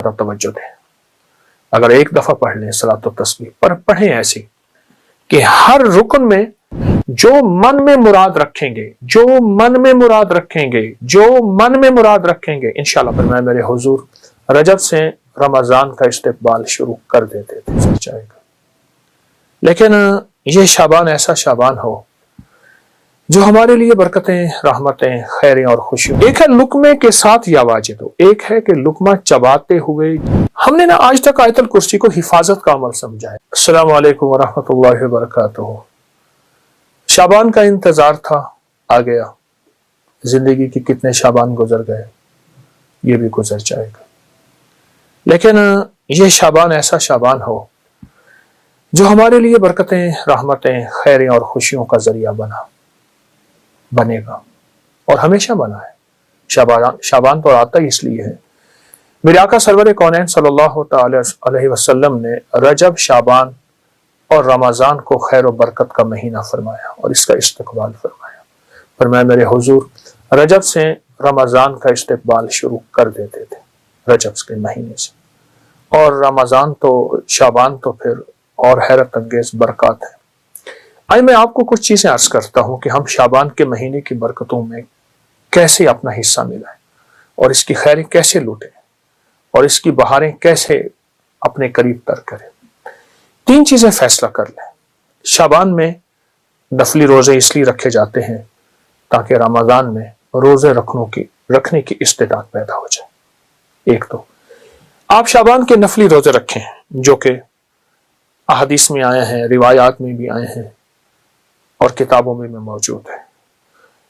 طرف توجہ دیں. اگر ایک دفعہ پڑھ لیں صلاۃ و تسبیح پر پڑھیں ایسی کہ ہر رکن میں جو من میں مراد رکھیں گے انشاءاللہ فرمایا میرے حضور رجب سے رمضان کا استقبال شروع کر دیتے تھے جائے گا. لیکن یہ شعبان ایسا شعبان ہو جو ہمارے لیے برکتیں، رحمتیں، خیریں اور خوشیوں. ایک ہے لقمے کے ساتھ یا واجد ہو، ایک ہے کہ لقمہ چباتے ہوئے. ہم نے آج تک آیت الکرسی کو حفاظت کا عمل سمجھا ہے. السلام علیکم ورحمۃ اللہ وبرکاتہ. شعبان کا انتظار تھا، آ گیا. زندگی کی کتنے شعبان گزر گئے، یہ بھی گزر جائے گا. لیکن یہ شعبان ایسا شعبان ہو جو ہمارے لیے برکتیں، رحمتیں، خیریں اور خوشیوں کا ذریعہ بنے گا اور ہمیشہ بنا ہے. شعبان تو آتا ہی اس لیے ہے. میرے آقا سرور کونین صلی اللہ تعالی علیہ وسلم نے رجب، شعبان اور رمضان کو خیر و برکت کا مہینہ فرمایا اور اس کا استقبال فرمایا. فرمایا میرے حضور رجب سے رمضان کا استقبال شروع کر دیتے تھے، رجب کے مہینے سے. اور رمضان تو، شعبان تو پھر اور حیرت انگیز برکات ہے. آئے میں آپ کو کچھ چیزیں عرض کرتا ہوں کہ ہم شعبان کے مہینے کی برکتوں میں کیسے اپنا حصہ ملائیں اور اس کی خیریں کیسے لوٹیں اور اس کی بہاریں کیسے اپنے قریب تر کریں. 3 چیزیں فیصلہ کر لیں. شعبان میں نفلی روزے اس لیے رکھے جاتے ہیں تاکہ رمضان میں روزے رکھنے کی استعداد پیدا ہو جائے. ایک تو آپ شعبان کے نفلی روزے رکھیں جو کہ احادیث میں آئے ہیں، روایات میں بھی آئے ہیں اور کتابوں میں موجود ہے.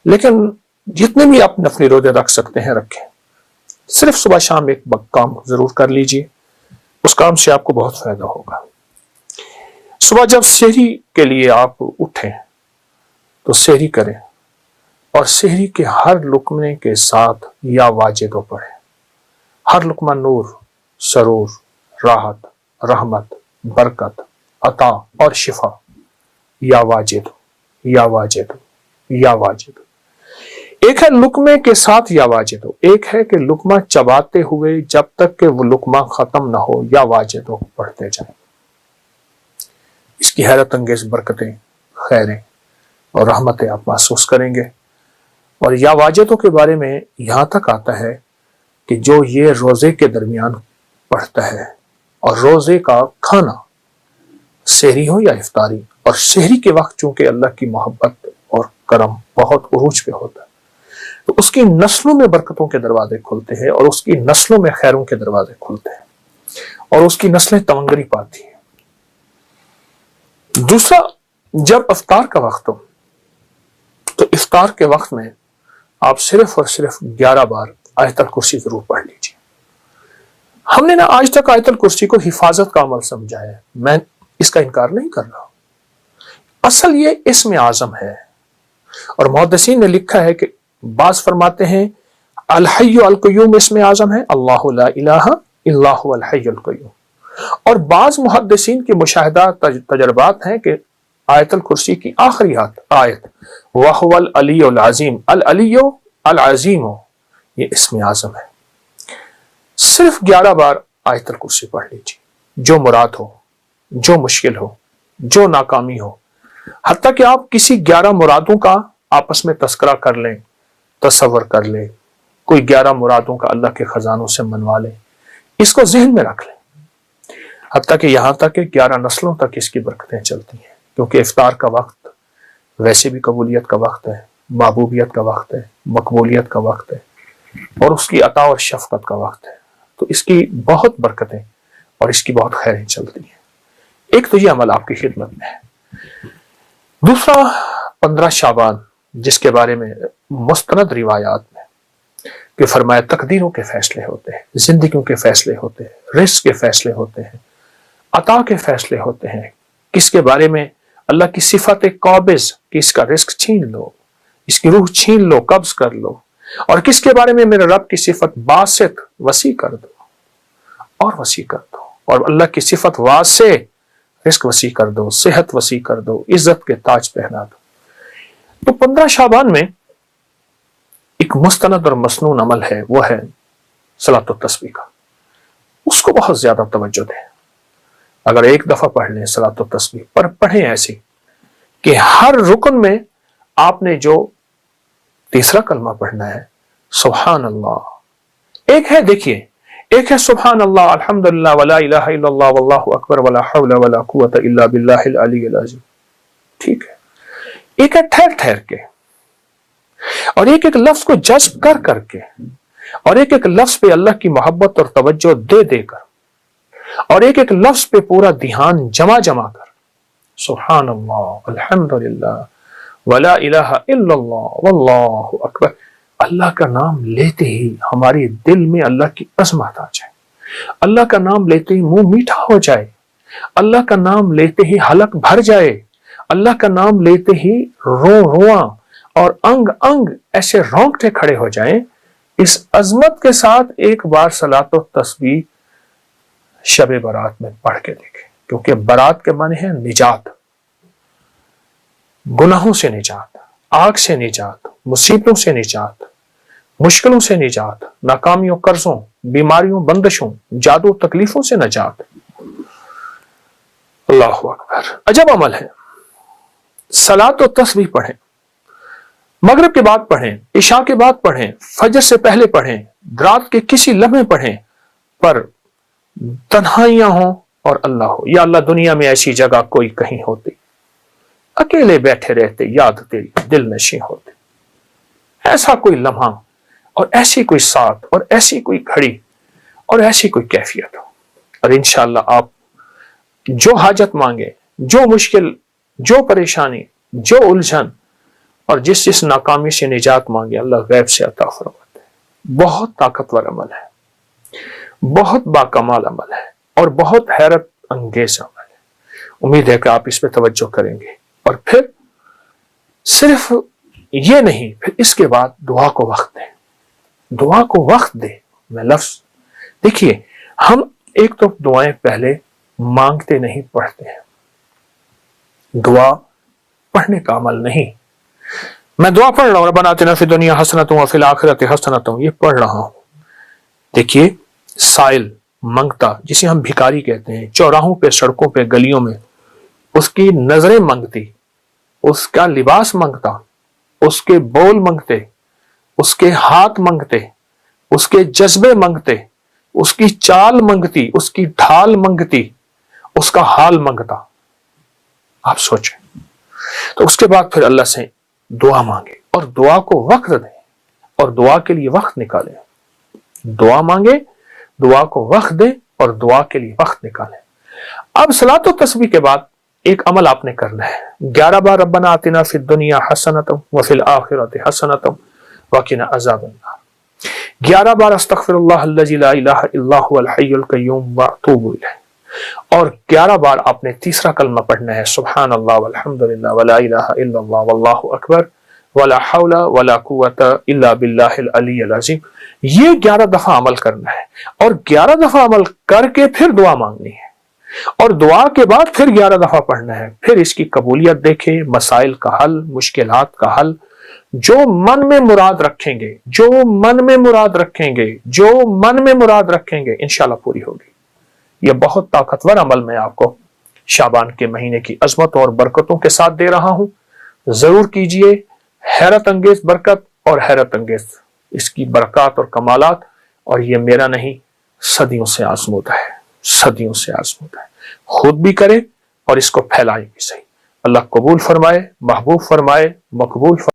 لیکن جتنے بھی آپ نفلی روزے رکھ سکتے ہیں رکھیں. صرف صبح شام ایک کام ضرور کر لیجئے، اس کام سے آپ کو بہت فائدہ ہوگا. صبح جب سحری کے لیے آپ اٹھیں تو سحری کریں اور سحری کے ہر لقمے کے ساتھ یا واجد پڑھیں. ہر لقمہ نور، سرور، راحت، رحمت، برکت، عطا اور شفا. یا واجد، یا واجد، یا واجد. ایک ہے لقمے کے ساتھ یا واجد ہو، ایک ہے کہ لقمہ چباتے ہوئے جب تک کہ وہ لقمہ ختم نہ ہو یا واجد ہو پڑھتے جائیں. اس کی حیرت انگیز برکتیں، خیریں اور رحمتیں آپ محسوس کریں گے. اور یا واجدوں کے بارے میں یہاں تک آتا ہے کہ جو یہ روزے کے درمیان پڑھتا ہے اور روزے کا کھانا سحری ہو یا افطاری، اور سحری کے وقت چونکہ اللہ کی محبت اور کرم بہت عروج پہ ہوتا ہے تو اس کی نسلوں میں برکتوں کے دروازے کھلتے ہیں اور اس کی نسلوں میں خیروں کے دروازے کھلتے ہیں اور اس کی نسلیں تمنگری پاتی ہیں. دوسرا، جب افطار کا وقت ہو تو افطار کے وقت میں آپ صرف اور صرف 11 بار آیت الکرسی ضرور پڑھ لیجیے. ہم نے آج تک آیت الکرسی کو حفاظت کا عمل سمجھا ہے، میں اس کا انکار نہیں کر رہا. اصل یہ اسم اعظم ہے اور محدثین نے لکھا ہے کہ بعض فرماتے ہیں الحی القیوم اسم اعظم ہے، اللہ لا الہ الا هو الحی القیوم. اور بعض محدثین کی مشاہدات تجربات ہیں کہ آیت الکرسی کی آخری آیت وَهُوَ الْعَلِيُّ الْعَظِيمُ، العلیُّ العظیم، یہ اسم اعظم ہے. صرف 11 بار آیت الکرسی پڑھ لیجیے. جو مراد ہو، جو مشکل ہو، جو ناکامی ہو، حتیٰ کہ آپ کسی 11 مرادوں کا آپس میں تذکرہ کر لیں، تصور کر لیں، کوئی 11 مرادوں کا اللہ کے خزانوں سے منوا لیں، اس کو ذہن میں رکھ لیں. حتیٰ کہ یہاں تک کہ 11 نسلوں تک اس کی برکتیں چلتی ہیں، کیونکہ افطار کا وقت ویسے بھی قبولیت کا وقت ہے، محبوبیت کا وقت ہے، مقبولیت کا وقت ہے اور اس کی عطا اور شفقت کا وقت ہے. تو اس کی بہت برکتیں اور اس کی بہت خیریں چلتی ہیں. ایک تو یہ عمل آپ کی خدمت میں ہے. دوسرا، 15 شعبان جس کے بارے میں مستند روایات میں کہ فرمایا تقدیروں کے فیصلے ہوتے ہیں، زندگیوں کے فیصلے ہوتے ہیں، رزق کے فیصلے ہوتے ہیں، عطا کے فیصلے ہوتے ہیں. کس کے بارے میں اللہ کی صفت قابض کہ اس کا رزق چھین لو، اس کی روح چھین لو، قبض کر لو. اور کس کے بارے میں میرے رب کی صفت باسط، وسیع کر دو اور وسیع کر دو. اور اللہ کی صفت واسع، رزق وسیع کر دو، صحت وسیع کر دو، عزت کے تاج پہنا دو. تو 15 شعبان میں ایک مستند اور مسنون عمل ہے، وہ ہے صلاۃ و تسبیح کا. اس کو بہت زیادہ توجہ دیں. اگر ایک دفعہ پڑھ لیں صلاۃ و تسبیح، پر پڑھیں ایسی کہ ہر رکن میں آپ نے جو تیسرا کلمہ پڑھنا ہے سبحان اللہ، ایک ہے دیکھیے، ایک ہے سبحان اللہ الحمدللہ ولا الہ الا اللہ واللہ اکبر ولا حول ولا قوت الا باللہ العلی العظیم، ٹھیک ہے. ایک ہے ٹھہر ٹھہر کے، اور ایک ایک لفظ کو جذب کر کر کے، اور ایک ایک لفظ پہ اللہ کی محبت اور توجہ دے دے کر، اور ایک ایک لفظ پہ پورا دھیان جمع کر. سبحان اللہ الحمدللہ ولا الہ الا اللہ واللہ اکبر. اللہ کا نام لیتے ہی ہمارے دل میں اللہ کی عظمت آ جائے، اللہ کا نام لیتے ہی منہ میٹھا ہو جائے، اللہ کا نام لیتے ہی حلق بھر جائے، اللہ کا نام لیتے ہی رواں اور انگ انگ ایسے رونگٹے کھڑے ہو جائیں. اس عظمت کے ساتھ ایک بار صلاۃ و تسبیح شب برات میں پڑھ کے دیکھیں، کیونکہ برات کے معنی ہے نجات، گناہوں سے نجات، آگ سے نجات، مصیبتوں سے نجات، مشکلوں سے نجات، ناکامیوں، قرضوں، بیماریوں، بندشوں، جادو، تکلیفوں سے نجات. اللہ اکبر. عجب عمل ہے. صلاۃ و تسبیح پڑھیں، مغرب کے بعد پڑھیں، عشاء کے بعد پڑھیں، فجر سے پہلے پڑھیں، رات کے کسی لمحے پڑھیں، پر تنہائیاں ہوں اور اللہ ہو. یا اللہ دنیا میں ایسی جگہ کوئی کہیں ہوتی، اکیلے بیٹھے رہتے، یاد تیری دل نشیں ہوتے. ایسا کوئی لمحہ اور ایسی کوئی ساتھ اور ایسی کوئی گھڑی اور ایسی کوئی کیفیت ہو، اور انشاءاللہ آپ جو حاجت مانگے، جو مشکل، جو پریشانی، جو الجھن اور جس ناکامی سے نجات مانگے، اللہ غیب سے عطا فرماتے ہیں. بہت طاقتور عمل ہے، بہت باکمال عمل ہے، اور بہت حیرت انگیز عمل ہے. امید ہے کہ آپ اس پہ توجہ کریں گے. اور پھر صرف یہ نہیں، پھر اس کے بعد دعا کو وقت دیں، دعا کو وقت دیں. میں لفظ دیکھیے، ہم ایک تو دعائیں پہلے مانگتے نہیں، پڑھتے ہیں. دعا پڑھنے کا عمل نہیں. میں دعا پڑھ رہا ہوں ربنا آتنا فی الدنیا حسنۃ وفی الآخرۃ حسنۃ، یہ پڑھ رہا ہوں. دیکھیے، سائل منگتا، جسے ہم بھکاری کہتے ہیں، چوراہوں پہ، سڑکوں پہ، گلیوں میں، اس کی نظریں منگتی، اس کا لباس منگتا، اس کے بول منگتے، اس کے ہاتھ منگتے، اس کے جذبے منگتے، اس کی چال منگتی، اس کی ڈھال منگتی، اس کا حال منگتا. آپ سوچیں. تو اس کے بعد پھر اللہ سے دعا مانگے، اور دعا کو وقت دیں، اور دعا کے لیے وقت نکالیں. دعا مانگے، دعا کو وقت دیں، اور دعا کے لیے وقت نکالیں. اب صلاۃ و تسبیح کے بعد ایک عمل آپ نے کرنا ہے. 11 بار ربنا آتنا فی الدنیا حسنۃ وفی الآخرۃ حسنۃ وقنا عذاب النار، 11 بار استغفر اللہ الذی لا الہ الا هو الحی القیوم واتوب الیہ، اور 11 بار آپ نے تیسرا کلمہ پڑھنا ہے سبحان اللہ والحمدللہ ولا الہ الا اللہ واللہ اکبر ولا حول ولا قوت الا باللہ العلی العظیم. یہ 11 دفعہ عمل کرنا ہے، اور 11 دفعہ عمل کر کے پھر دعا مانگنی ہے، اور دعا کے بعد پھر 11 دفعہ پڑھنا ہے. پھر اس کی قبولیت دیکھیں، مسائل کا حل، مشکلات کا حل، جو من میں مراد رکھیں گے، جو من میں مراد رکھیں گے، جو من میں مراد رکھیں گے، انشاءاللہ پوری ہوگی. یہ بہت طاقتور عمل میں آپ کو شعبان کے مہینے کی عظمتوں اور برکتوں کے ساتھ دے رہا ہوں. ضرور کیجئے. حیرت انگیز برکت اور حیرت انگیز اس کی برکات اور کمالات، اور یہ میرا نہیں، صدیوں سے آزمودہ ہے، صدیوں سے آزمودہ ہے. خود بھی کرے اور اس کو پھیلائے بھی صحیح. اللہ قبول فرمائے، محبوب فرمائے، مقبول فرمائے.